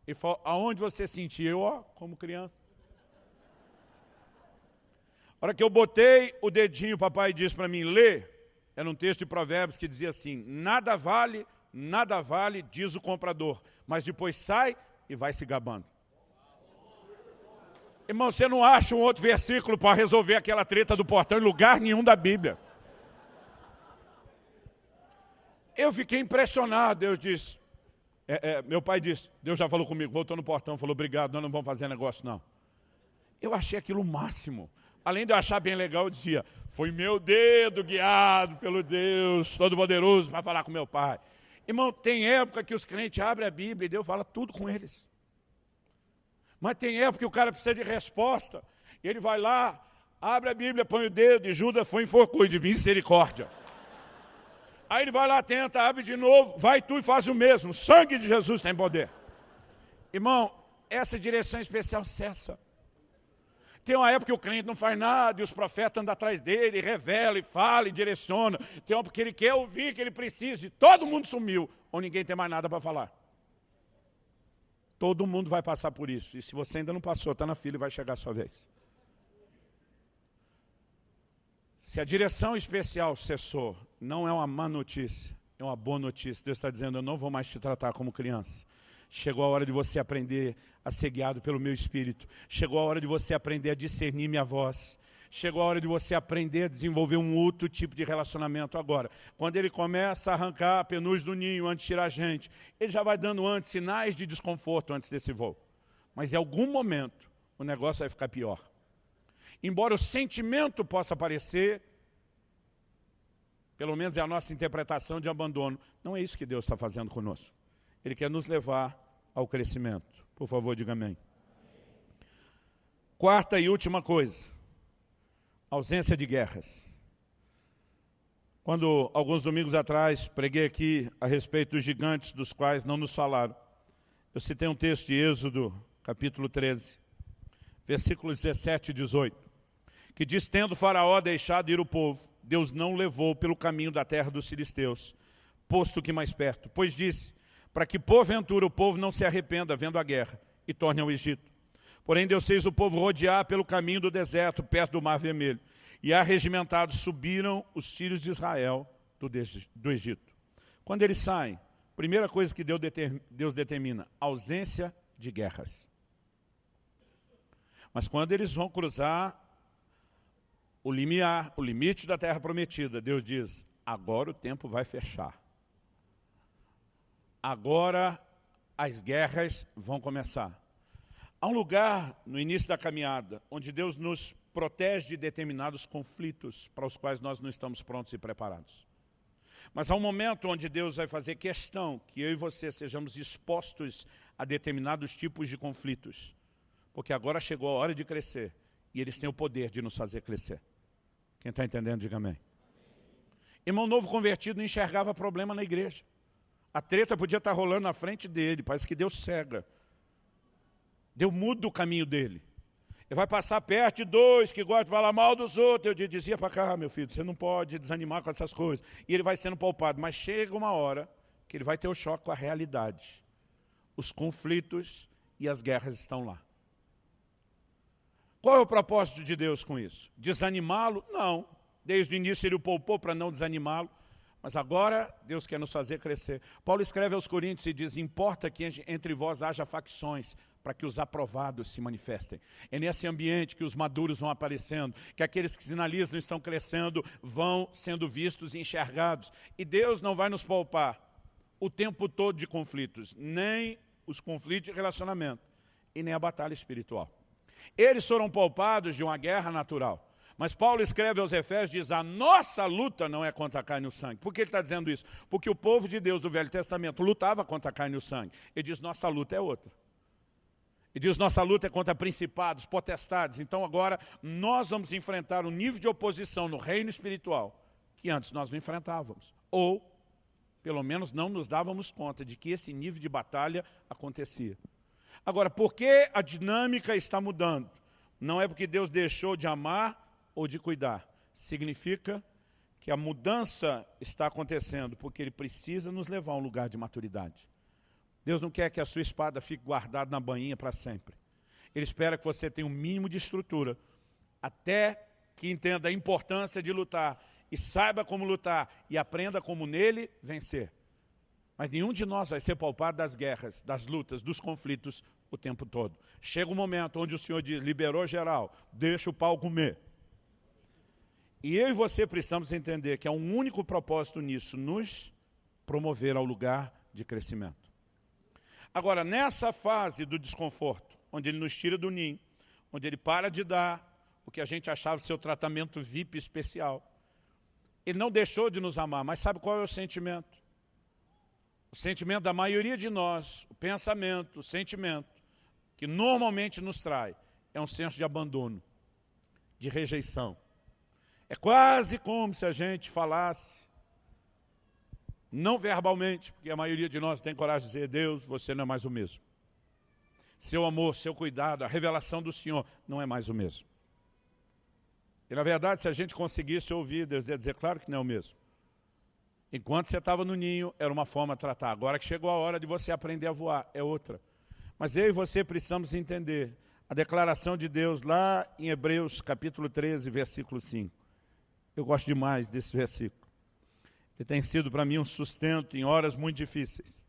Ele falou, aonde você sentir? Eu, como criança. A hora que eu botei o dedinho, o papai disse para mim, lê. Era um texto de Provérbios que dizia assim, nada vale, diz o comprador. Mas depois sai e vai se gabando. Irmão, você não acha um outro versículo para resolver aquela treta do portão em lugar nenhum da Bíblia. Eu fiquei impressionado, Deus disse, meu pai disse, Deus já falou comigo, voltou no portão, falou, obrigado, nós não vamos fazer negócio não. Eu achei aquilo o máximo. Além de eu achar bem legal, eu dizia, foi meu dedo guiado pelo Deus Todo-Poderoso para falar com meu pai. Irmão, tem época que os crentes abrem a Bíblia e Deus fala tudo com eles. Mas tem época que o cara precisa de resposta. E ele vai lá, abre a Bíblia, põe o dedo, e Judas foi enforcou, de misericórdia. Aí ele vai lá, tenta, abre de novo, vai tu e faz o mesmo. O sangue de Jesus tem poder. Irmão, essa direção especial cessa. Tem uma época que o crente não faz nada, e os profetas andam atrás dele, revela, e fala, e direciona. Tem uma época que ele quer ouvir, que ele precisa, e todo mundo sumiu, ou ninguém tem mais nada para falar. Todo mundo vai passar por isso. E se você ainda não passou, está na fila e vai chegar a sua vez. Se a direção especial cessou, não é uma má notícia, é uma boa notícia. Deus está dizendo, eu não vou mais te tratar como criança. Chegou a hora de você aprender a ser guiado pelo meu Espírito. Chegou a hora de você aprender a discernir minha voz. Chegou a hora de você aprender a desenvolver um outro tipo de relacionamento agora. Quando ele começa a arrancar a penugem do ninho antes de tirar a gente, ele já vai dando antes sinais de desconforto antes desse voo. Mas em algum momento o negócio vai ficar pior. Embora o sentimento possa aparecer, pelo menos é a nossa interpretação de abandono, não é isso que Deus está fazendo conosco. Ele quer nos levar ao crescimento. Por favor, diga amém. Quarta e última coisa. Ausência de guerras. Quando, alguns domingos atrás, preguei aqui a respeito dos gigantes dos quais não nos falaram, eu citei um texto de Êxodo, capítulo 13, versículos 17 e 18, que diz, tendo Faraó deixado ir o povo, Deus não levou pelo caminho da terra dos filisteus, posto que mais perto, pois disse, para que porventura o povo não se arrependa vendo a guerra, e torne ao Egito. Porém Deus fez o povo rodear pelo caminho do deserto, perto do Mar Vermelho. E arregimentados subiram os filhos de Israel do Egito. Quando eles saem, primeira coisa que Deus determina, ausência de guerras. Mas quando eles vão cruzar o limite da terra prometida, Deus diz, agora o tempo vai fechar. Agora as guerras vão começar. Há um lugar no início da caminhada onde Deus nos protege de determinados conflitos para os quais nós não estamos prontos e preparados. Mas há um momento onde Deus vai fazer questão que eu e você sejamos expostos a determinados tipos de conflitos. Porque agora chegou a hora de crescer e eles têm o poder de nos fazer crescer. Quem está entendendo, diga amém. Irmão novo convertido não enxergava problema na igreja. A treta podia estar rolando na frente dele, parece que Deus cega. Deus muda o caminho dele. Ele vai passar perto de dois que gostam de falar mal dos outros. Eu dizia para cá, meu filho, você não pode desanimar com essas coisas. E ele vai sendo poupado. Mas chega uma hora que ele vai ter o choque com a realidade. Os conflitos e as guerras estão lá. Qual é o propósito de Deus com isso? Desanimá-lo? Não. Desde o início ele o poupou para não desanimá-lo. Mas agora Deus quer nos fazer crescer. Paulo escreve aos Coríntios e diz, importa que entre vós haja facções, para que os aprovados se manifestem. É nesse ambiente que os maduros vão aparecendo, que aqueles que sinalizam estão crescendo, vão sendo vistos e enxergados. E Deus não vai nos poupar o tempo todo de conflitos, nem os conflitos de relacionamento, e nem a batalha espiritual. Eles foram poupados de uma guerra natural. Mas Paulo escreve aos Efésios e diz, a nossa luta não é contra a carne e o sangue. Por que ele está dizendo isso? Porque o povo de Deus do Velho Testamento lutava contra a carne e o sangue. Ele diz, nossa luta é outra. Ele diz, nossa luta é contra principados, potestades. Então agora nós vamos enfrentar um nível de oposição no reino espiritual que antes nós não enfrentávamos. Ou, pelo menos, não nos dávamos conta de que esse nível de batalha acontecia. Agora, por que a dinâmica está mudando? Não é porque Deus deixou de amar ou de cuidar. Significa que a mudança está acontecendo porque Ele precisa nos levar a um lugar de maturidade. Deus não quer que a sua espada fique guardada na bainha para sempre. Ele espera que você tenha um mínimo de estrutura, até que entenda a importância de lutar, e saiba como lutar, e aprenda como nele vencer. Mas nenhum de nós vai ser poupado das guerras, das lutas, dos conflitos o tempo todo. Chega um momento onde o Senhor diz, liberou geral, deixa o pau comer. E eu e você precisamos entender que há um único propósito nisso, nos promover ao lugar de crescimento. Agora, nessa fase do desconforto, onde Ele nos tira do ninho, onde Ele para de dar o que a gente achava ser o tratamento VIP especial, Ele não deixou de nos amar, mas sabe qual é o sentimento? O sentimento da maioria de nós, o pensamento, o sentimento, que normalmente nos trai, é um senso de abandono, de rejeição. É quase como se a gente falasse, não verbalmente, porque a maioria de nós tem coragem de dizer, Deus, você não é mais o mesmo. Seu amor, seu cuidado, a revelação do Senhor não é mais o mesmo. E na verdade, se a gente conseguisse ouvir, Deus ia dizer, claro que não é o mesmo. Enquanto você estava no ninho, era uma forma de tratar. Agora que chegou a hora de você aprender a voar, é outra. Mas eu e você precisamos entender a declaração de Deus lá em Hebreus capítulo 13, versículo 5. Eu gosto demais desse versículo. Ele tem sido para mim um sustento em horas muito difíceis.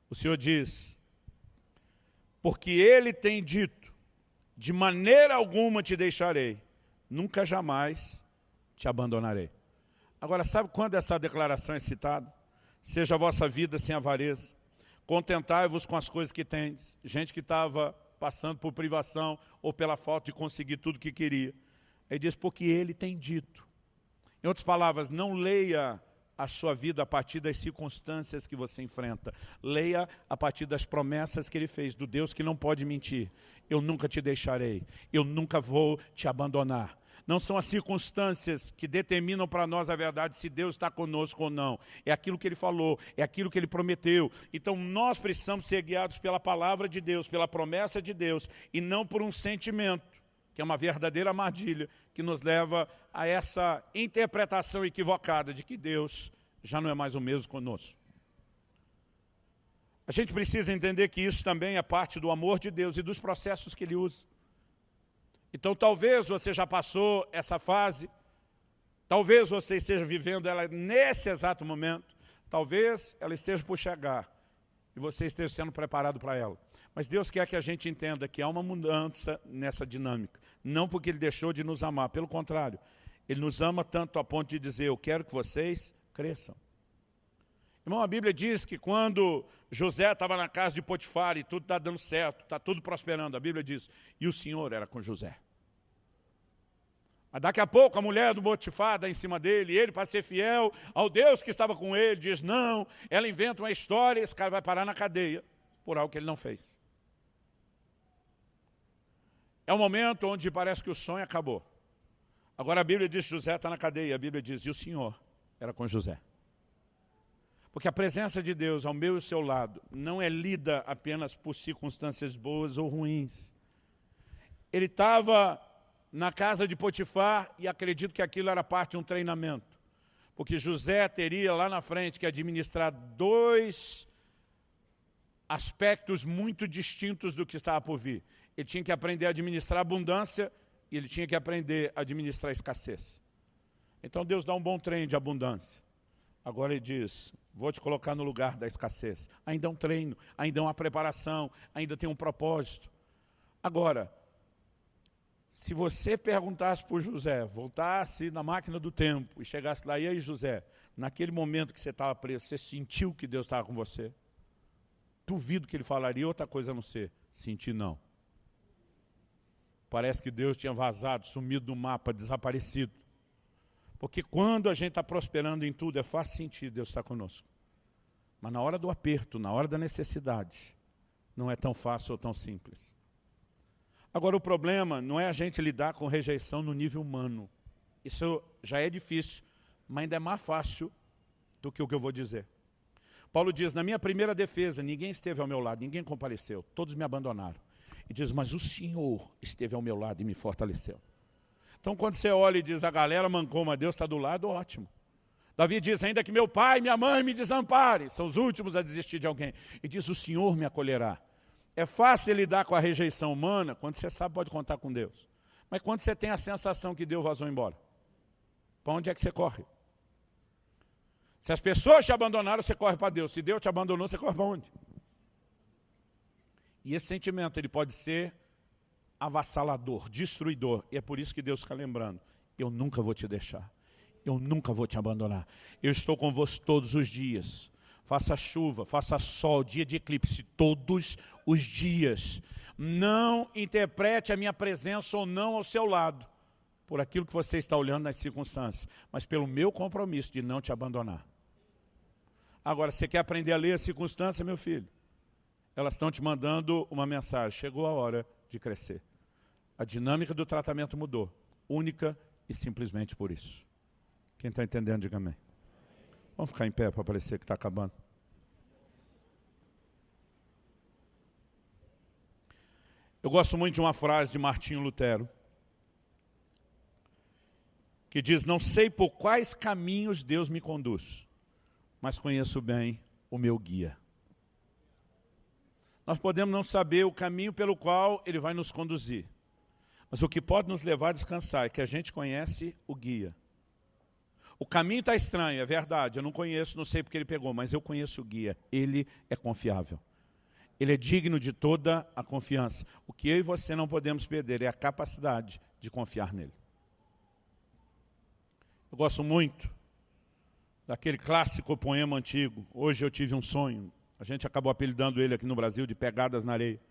O Senhor diz, porque Ele tem dito, de maneira alguma te deixarei, nunca jamais te abandonarei. Agora, sabe quando essa declaração é citada? Seja a vossa vida sem avareza, contentai-vos com as coisas que tendes. Gente que estava passando por privação ou pela falta de conseguir tudo o que queria. Ele diz, porque Ele tem dito. Em outras palavras, não leia a sua vida a partir das circunstâncias que você enfrenta. Leia a partir das promessas que Ele fez, do Deus que não pode mentir. Eu nunca te deixarei, eu nunca vou te abandonar. Não são as circunstâncias que determinam para nós a verdade se Deus está conosco ou não. É aquilo que Ele falou, é aquilo que Ele prometeu. Então nós precisamos ser guiados pela palavra de Deus, pela promessa de Deus, e não por um sentimento, que é uma verdadeira armadilha, que nos leva a essa interpretação equivocada de que Deus já não é mais o mesmo conosco. A gente precisa entender que isso também é parte do amor de Deus e dos processos que Ele usa. Então talvez você já passou essa fase, talvez você esteja vivendo ela nesse exato momento, talvez ela esteja por chegar e você esteja sendo preparado para ela. Mas Deus quer que a gente entenda que há uma mudança nessa dinâmica. Não porque Ele deixou de nos amar, pelo contrário. Ele nos ama tanto a ponto de dizer, eu quero que vocês cresçam. Irmão, a Bíblia diz que quando José estava na casa de Potifar e tudo está dando certo, está tudo prosperando, a Bíblia diz, e o Senhor era com José. Mas daqui a pouco a mulher do Potifar dá em cima dele, e ele, para ser fiel ao Deus que estava com ele, diz, não, ela inventa uma história, esse cara vai parar na cadeia por algo que ele não fez. É um momento onde parece que o sonho acabou. Agora a Bíblia diz que José está na cadeia, a Bíblia diz, e o Senhor era com José. Porque a presença de Deus ao meu e ao seu lado não é lida apenas por circunstâncias boas ou ruins. Ele estava na casa de Potifar e acredito que aquilo era parte de um treinamento. Porque José teria lá na frente que administrar dois aspectos muito distintos do que estava por vir. Ele tinha que aprender a administrar abundância e ele tinha que aprender a administrar escassez. Então Deus dá um bom treino de abundância. Agora Ele diz, vou te colocar no lugar da escassez. Ainda é um treino, ainda é uma preparação, ainda tem um propósito. Agora, se você perguntasse por José, voltasse na máquina do tempo e chegasse lá, e aí José, naquele momento que você estava preso, você sentiu que Deus estava com você? Duvido que ele falaria outra coisa a não ser, senti não. Parece que Deus tinha vazado, sumido do mapa, desaparecido. Porque quando a gente está prosperando em tudo, é fácil sentir Deus está conosco. Mas na hora do aperto, na hora da necessidade, não é tão fácil ou tão simples. Agora o problema não é a gente lidar com rejeição no nível humano. Isso já é difícil, mas ainda é mais fácil do que o que eu vou dizer. Paulo diz, na minha primeira defesa, ninguém esteve ao meu lado, ninguém compareceu, todos me abandonaram. E diz, mas o Senhor esteve ao meu lado e me fortaleceu. Então quando você olha e diz, a galera mancou, mas Deus está do lado, ótimo. Davi diz, ainda que meu pai e minha mãe me desamparem, são os últimos a desistir de alguém. E diz, o Senhor me acolherá. É fácil lidar com a rejeição humana, quando você sabe pode contar com Deus. Mas quando você tem a sensação que Deus vazou embora, para onde é que você corre? Se as pessoas te abandonaram, você corre para Deus. Se Deus te abandonou, você corre para onde? E esse sentimento ele pode ser avassalador, destruidor. E é por isso que Deus fica lembrando, eu nunca vou te deixar. Eu nunca vou te abandonar. Eu estou convosco todos os dias. Faça chuva, faça sol, dia de eclipse, todos os dias. Não interprete a minha presença ou não ao seu lado, por aquilo que você está olhando nas circunstâncias, mas pelo meu compromisso de não te abandonar. Agora, você quer aprender a ler a circunstância, meu filho? Elas estão te mandando uma mensagem, chegou a hora de crescer. A dinâmica do tratamento mudou, única e simplesmente por isso. Quem está entendendo, diga amém. Vamos ficar em pé para parecer que está acabando. Eu gosto muito de uma frase de Martinho Lutero, que diz, não sei por quais caminhos Deus me conduz, mas conheço bem o meu guia. Nós podemos não saber o caminho pelo qual Ele vai nos conduzir, mas o que pode nos levar a descansar é que a gente conhece o guia. O caminho está estranho, é verdade, eu não conheço, não sei porque ele pegou, mas eu conheço o guia, ele é confiável. Ele é digno de toda a confiança. O que eu e você não podemos perder é a capacidade de confiar nele. Eu gosto muito daquele clássico poema antigo, Hoje eu tive um sonho. A gente acabou apelidando ele aqui no Brasil de Pegadas na Areia.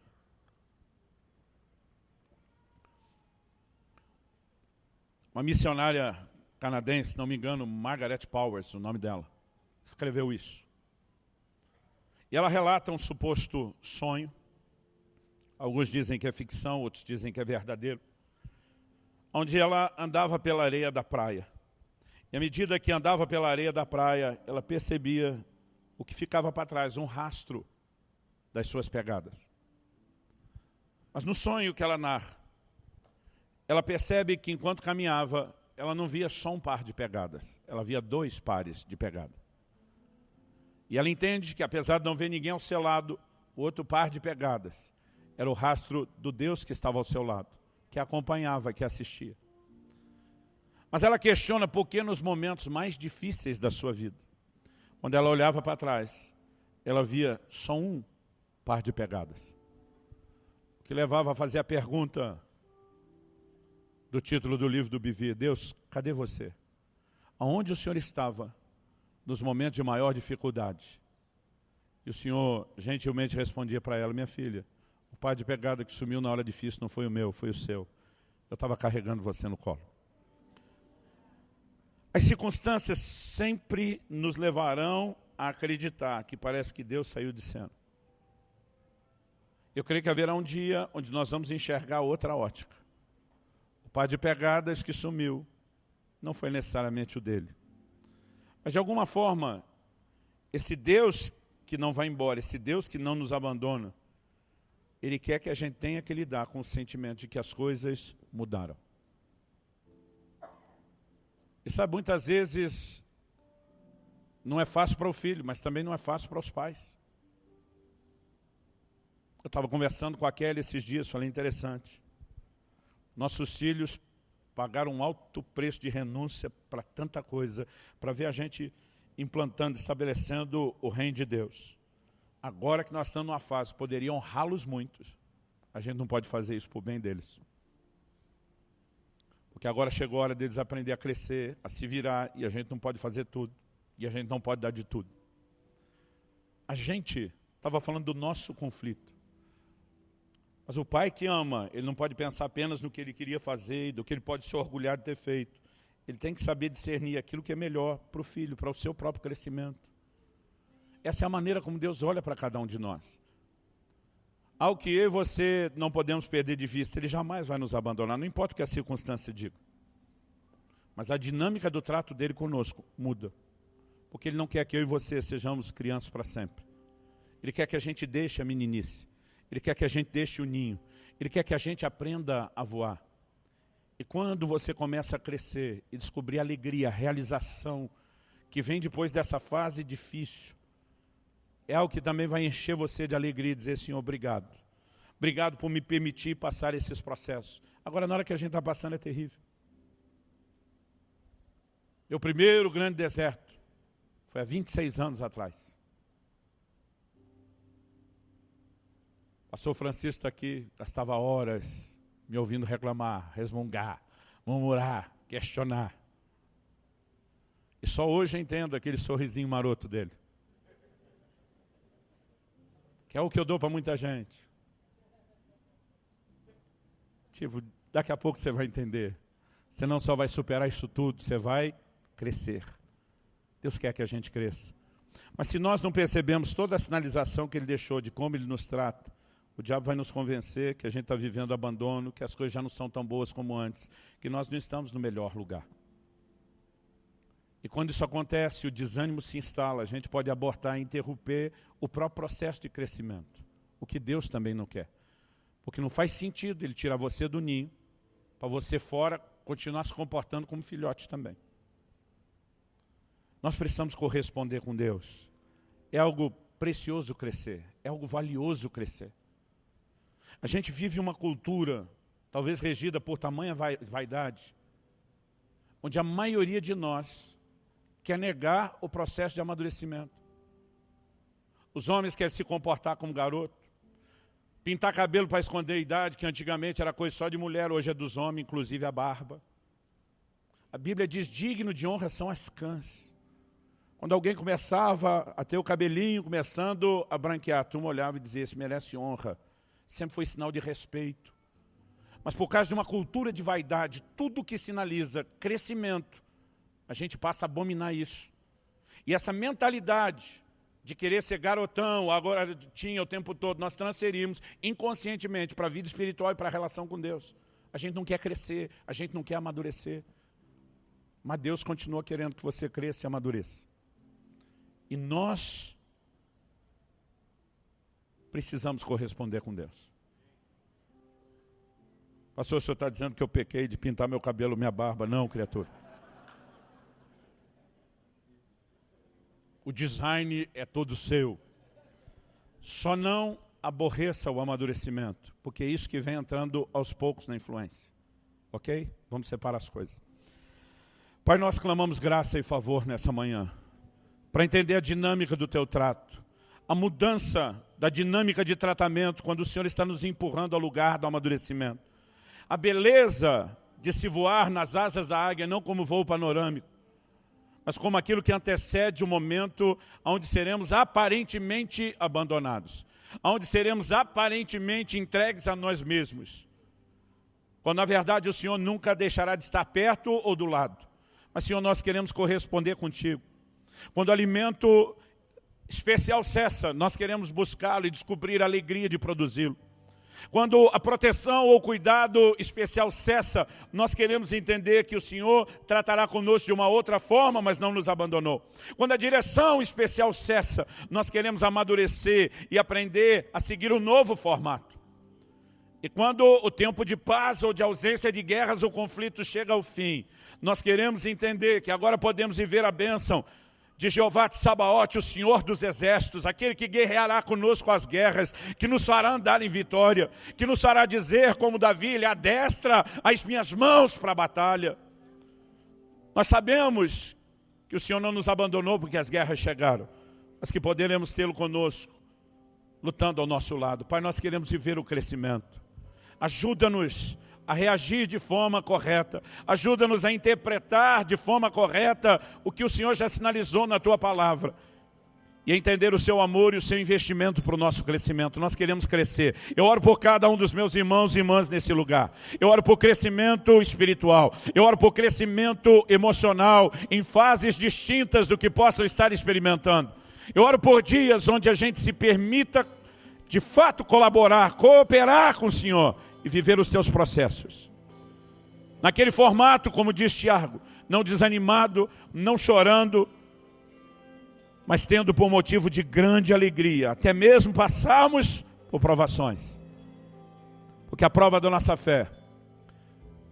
Uma missionária canadense, se não me engano, Margaret Powers, o nome dela, escreveu isso. E ela relata um suposto sonho. Alguns dizem que é ficção, outros dizem que é verdadeiro. Onde ela andava pela areia da praia. E à medida que andava pela areia da praia, ela percebia o que ficava para trás, um rastro das suas pegadas. Mas no sonho que ela narra, ela percebe que enquanto caminhava, ela não via só um par de pegadas, ela via 2 pares de pegada. E ela entende que, apesar de não ver ninguém ao seu lado, o outro par de pegadas era o rastro do Deus que estava ao seu lado, que a acompanhava, que a assistia. Mas ela questiona por que nos momentos mais difíceis da sua vida, quando ela olhava para trás, ela via só um par de pegadas. O que levava a fazer a pergunta do título do livro do Bivi: Deus, cadê você? Aonde o Senhor estava nos momentos de maior dificuldade? E o Senhor gentilmente respondia para ela: minha filha, o par de pegada que sumiu na hora difícil não foi o meu, foi o seu. Eu estava carregando você no colo. As circunstâncias sempre nos levarão a acreditar que parece que Deus saiu de cena. Eu creio que haverá um dia onde nós vamos enxergar outra ótica. O par de pegadas que sumiu não foi necessariamente o dele. Mas de alguma forma, esse Deus que não vai embora, esse Deus que não nos abandona, Ele quer que a gente tenha que lidar com o sentimento de que as coisas mudaram. E sabe, muitas vezes não é fácil para o filho, mas também não é fácil para os pais. Eu estava conversando com a Kelly esses dias, falei: interessante. Nossos filhos pagaram um alto preço de renúncia para tanta coisa, para ver a gente implantando, estabelecendo o reino de Deus. Agora que nós estamos numa fase, poderia honrá-los muito. A gente não pode fazer isso por bem deles. Porque agora chegou a hora deles aprender a crescer, a se virar, e a gente não pode fazer tudo. E a gente não pode dar de tudo. A gente estava falando do nosso conflito. Mas o pai que ama, ele não pode pensar apenas no que ele queria fazer, do que ele pode se orgulhar de ter feito. Ele tem que saber discernir aquilo que é melhor para o filho, para o seu próprio crescimento. Essa é a maneira como Deus olha para cada um de nós. Ao que eu e você não podemos perder de vista, Ele jamais vai nos abandonar, não importa o que a circunstância diga. Mas a dinâmica do trato dele conosco muda. Porque Ele não quer que eu e você sejamos crianças para sempre. Ele quer que a gente deixe a meninice. Ele quer que a gente deixe o ninho. Ele quer que a gente aprenda a voar. E quando você começa a crescer e descobrir a alegria, a realização que vem depois dessa fase difícil, é algo que também vai encher você de alegria e dizer: Senhor, obrigado. Obrigado por me permitir passar esses processos. Agora, na hora que a gente está passando, é terrível. Meu primeiro grande deserto foi há 26 anos atrás. O pastor Francisco está aqui, gastava horas me ouvindo reclamar, resmungar, murmurar, questionar. E só hoje eu entendo aquele sorrisinho maroto dele. Que é o que eu dou para muita gente. Tipo, daqui a pouco você vai entender. Você não só vai superar isso tudo, você vai crescer. Deus quer que a gente cresça. Mas se nós não percebemos toda a sinalização que Ele deixou de como Ele nos trata, o diabo vai nos convencer que a gente está vivendo abandono, que as coisas já não são tão boas como antes, que nós não estamos no melhor lugar. E quando isso acontece, o desânimo se instala, a gente pode abortar e interromper o próprio processo de crescimento. O que Deus também não quer. Porque não faz sentido Ele tirar você do ninho, para você fora continuar se comportando como filhote também. Nós precisamos corresponder com Deus. É algo precioso crescer, é algo valioso crescer. A gente vive uma cultura, talvez regida por tamanha vaidade, onde a maioria de nós quer negar o processo de amadurecimento. Os homens querem se comportar como garoto, pintar cabelo para esconder a idade, que antigamente era coisa só de mulher, hoje é dos homens, inclusive a barba. A Bíblia diz: digno de honra são as cãs. Quando alguém começava a ter o cabelinho começando a branquear, a turma olhava e dizia: esse merece honra. Sempre foi sinal de respeito. Mas por causa de uma cultura de vaidade, tudo que sinaliza crescimento, a gente passa a abominar isso. E essa mentalidade de querer ser garotão, agora tinha o tempo todo, nós transferimos inconscientemente para a vida espiritual e para a relação com Deus. A gente não quer crescer, a gente não quer amadurecer. Mas Deus continua querendo que você cresça e amadureça. E nós precisamos corresponder com Deus. Pastor, o senhor está dizendo que eu pequei de pintar meu cabelo, minha barba? Não, criatura. o design é todo seu. Só não aborreça o amadurecimento, porque é isso que vem entrando aos poucos na influência. Ok? Vamos separar as coisas. Pai, nós clamamos graça e favor nessa manhã, para entender a dinâmica do teu trato, a mudança da dinâmica de tratamento, quando o Senhor está nos empurrando ao lugar do amadurecimento. A beleza de se voar nas asas da águia, não como voo panorâmico, mas como aquilo que antecede o momento onde seremos aparentemente abandonados, onde seremos aparentemente entregues a nós mesmos. Quando na verdade o Senhor nunca deixará de estar perto ou do lado. Mas Senhor, nós queremos corresponder contigo. Quando o alimento especial cessa, nós queremos buscá-lo e descobrir a alegria de produzi-lo. Quando a proteção ou cuidado especial cessa, nós queremos entender que o Senhor tratará conosco de uma outra forma, mas não nos abandonou. Quando a direção especial cessa, nós queremos amadurecer e aprender a seguir um novo formato. E quando o tempo de paz ou de ausência de guerras ou conflitos chega ao fim, nós queremos entender que agora podemos viver a bênção de Jeová de Sabaote, o Senhor dos Exércitos, aquele que guerreará conosco as guerras, que nos fará andar em vitória, que nos fará dizer, como Davi, ele adestra as minhas mãos para a batalha. Nós sabemos que o Senhor não nos abandonou porque as guerras chegaram, mas que poderemos tê-lo conosco, lutando ao nosso lado. Pai, nós queremos viver o crescimento. Ajuda-nos a reagir de forma correta. Ajuda-nos a interpretar de forma correta o que o Senhor já sinalizou na Tua palavra. E a entender o Seu amor e o Seu investimento para o nosso crescimento. Nós queremos crescer. Eu oro por cada um dos meus irmãos e irmãs nesse lugar. Eu oro por crescimento espiritual. Eu oro por crescimento emocional em fases distintas do que possam estar experimentando. Eu oro por dias onde a gente se permita de fato colaborar, cooperar com o Senhor e viver os teus processos. Naquele formato, como diz Tiago, não desanimado, não chorando, mas tendo por motivo de grande alegria, até mesmo passarmos por provações. Porque a prova da nossa fé,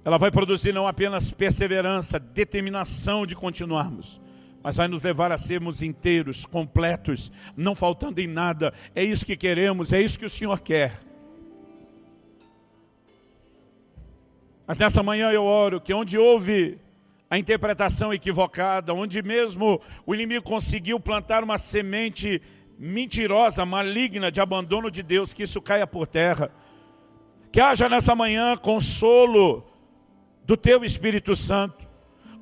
ela vai produzir não apenas perseverança, determinação de continuarmos, mas vai nos levar a sermos inteiros, completos, não faltando em nada. É isso que queremos, é isso que o Senhor quer. Mas nessa manhã eu oro que onde houve a interpretação equivocada, onde mesmo o inimigo conseguiu plantar uma semente mentirosa, maligna de abandono de Deus, que isso caia por terra. Que haja nessa manhã consolo do Teu Espírito Santo.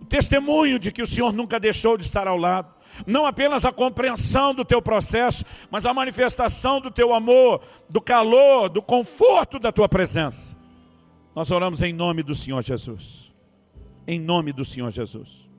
O testemunho de que o Senhor nunca deixou de estar ao lado. Não apenas a compreensão do Teu processo, mas a manifestação do Teu amor, do calor, do conforto da Tua presença. Nós oramos em nome do Senhor Jesus. Em nome do Senhor Jesus.